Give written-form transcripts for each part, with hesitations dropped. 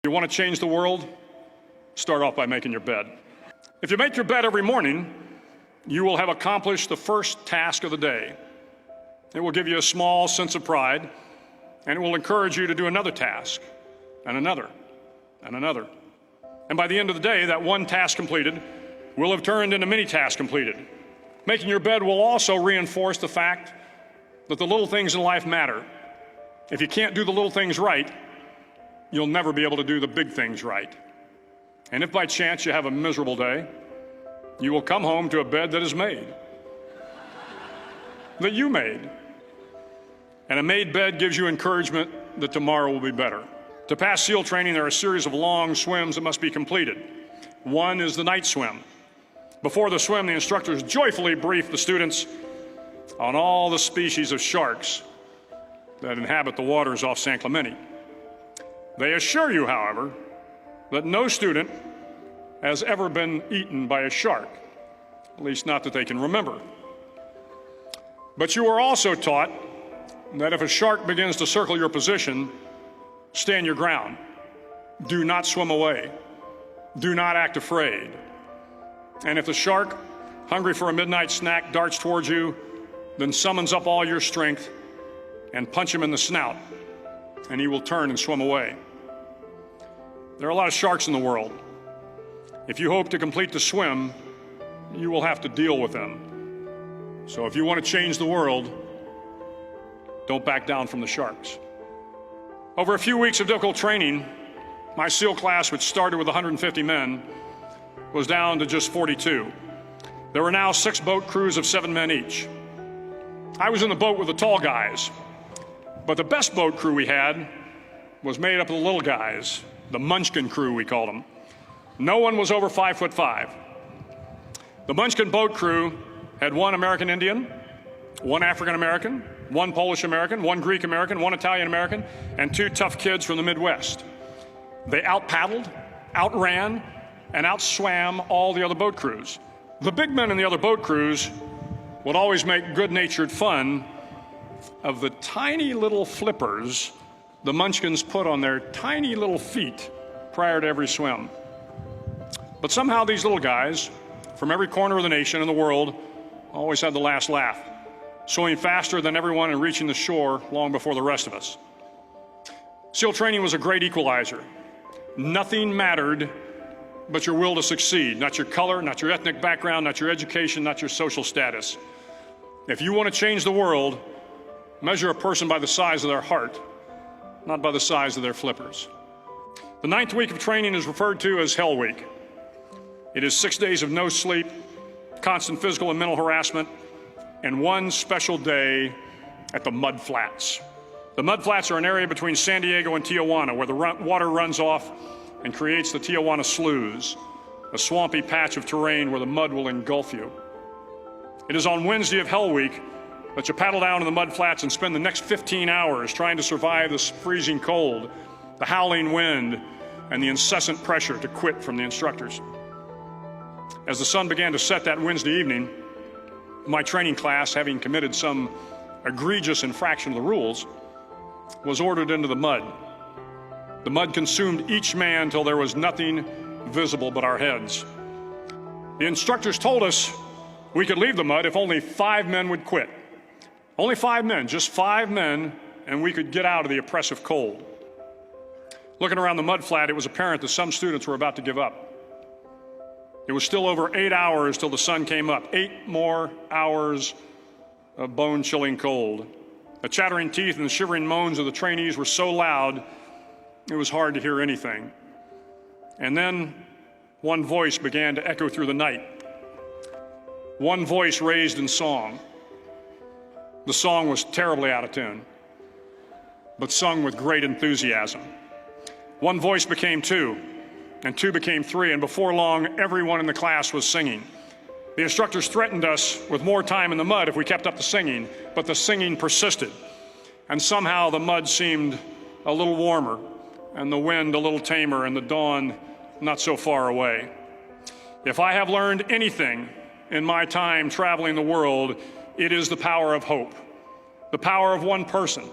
You want to change the world? Start off by making your bed. If you make your bed every morning, you will have accomplished the first task of the day. It will give you a small sense of pride, and it will encourage you to do another task, and another, and another. And by the end of the day, that one task completed will have turned into many tasks completed. Making your bed will also reinforce the fact that the little things in life matter. If you can't do the little things right, you'll never be able to do the big things right. And if by chance you have a miserable day, you will come home to a bed that is made, that you made. And a made bed gives you encouragement that tomorrow will be better. To pass SEAL training, there are a series of long swims that must be completed. One is the night swim. Before the swim, the instructors joyfully brief the students on all the species of sharks that inhabit the waters off San Clemente. They assure you, however, that no student has ever been eaten by a shark, at least not that they can remember. But you are also taught that if a shark begins to circle your position, stand your ground. Do not swim away. Do not act afraid. And if the shark, hungry for a midnight snack, darts towards you, then summons up all your strength and punch him in the snout, and he will turn and swim away. There are a lot of sharks in the world. If you hope to complete the swim, you will have to deal with them. So if you want to change the world, don't back down from the sharks. Over a few weeks of difficult training, my SEAL class, which started with 150 men, was down to just 42. There were now 6 boat crews of 7 men each. I was in the boat with the tall guys, but the best boat crew we had was made up of the little guys, the Munchkin crew, we called them. No one was over 5'5". The Munchkin boat crew had 1 American Indian, 1 African American, 1 Polish American, 1 Greek American, 1 Italian American, and 2 tough kids from the Midwest. They out-paddled, outran, and outswam all the other boat crews. The big men in the other boat crews would always make good-natured fun of the tiny little flippers the Munchkins put on their tiny little feet prior to every swim. But somehow these little guys from every corner of the nation and the world always had the last laugh, swimming faster than everyone and reaching the shore long before the rest of us. SEAL training was a great equalizer. Nothing mattered but your will to succeed, not your color, not your ethnic background, not your education, not your social status. If you want to change the world, measure a person by the size of their heart, not by the size of their flippers. The 9th week of training is referred to as Hell Week. It is 6 days of no sleep, constant physical and mental harassment, and 1 special day at the Mud Flats. The Mud Flats are an area between San Diego and Tijuana where the water runs off and creates the Tijuana Sloughs, a swampy patch of terrain where the mud will engulf you. It is on Wednesday of Hell Week that you paddle down to the Mud Flats and spend the next 15 hours trying to survive this freezing cold, the howling wind, and the incessant pressure to quit from the instructors. As the sun began to set that Wednesday evening, my training class, having committed some egregious infraction of the rules, was ordered into the mud. The mud consumed each man till there was nothing visible but our heads. The instructors told us we could leave the mud if only 5 men would quit. Only 5 men, just 5 men, and we could get out of the oppressive cold. Looking around the mud flat, it was apparent that some students were about to give up. It was still over 8 hours till the sun came up. 8 more hours of bone-chilling cold. The chattering teeth and the shivering moans of the trainees were so loud, it was hard to hear anything. And then one voice began to echo through the night. One voice raised in song. The song was terribly out of tune, but sung with great enthusiasm. One voice became 2, and 2 became 3, and before long, everyone in the class was singing. The instructors threatened us with more time in the mud if we kept up the singing, but the singing persisted. And somehow the mud seemed a little warmer, and the wind a little tamer, and the dawn not so far away. If I have learned anything in my time traveling the world, it is the power of hope. The power of one person,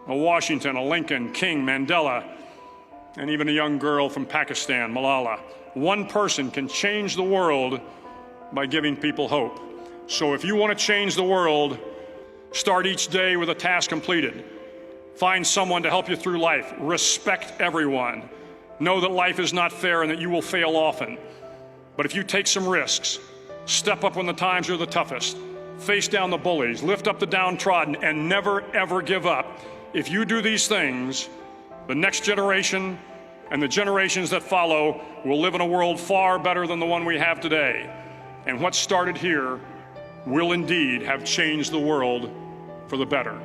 a Washington, a Lincoln, King, Mandela, and even a young girl from Pakistan, Malala. One person can change the world by giving people hope. So if you want to change the world, start each day with a task completed. Find someone to help you through life. Respect everyone. Know that life is not fair and that you will fail often. But if you take some risks, step up when the times are the toughest, face down the bullies, lift up the downtrodden, and never, ever give up. If you do these things, the next generation and the generations that follow will live in a world far better than the one we have today. And what started here will indeed have changed the world for the better.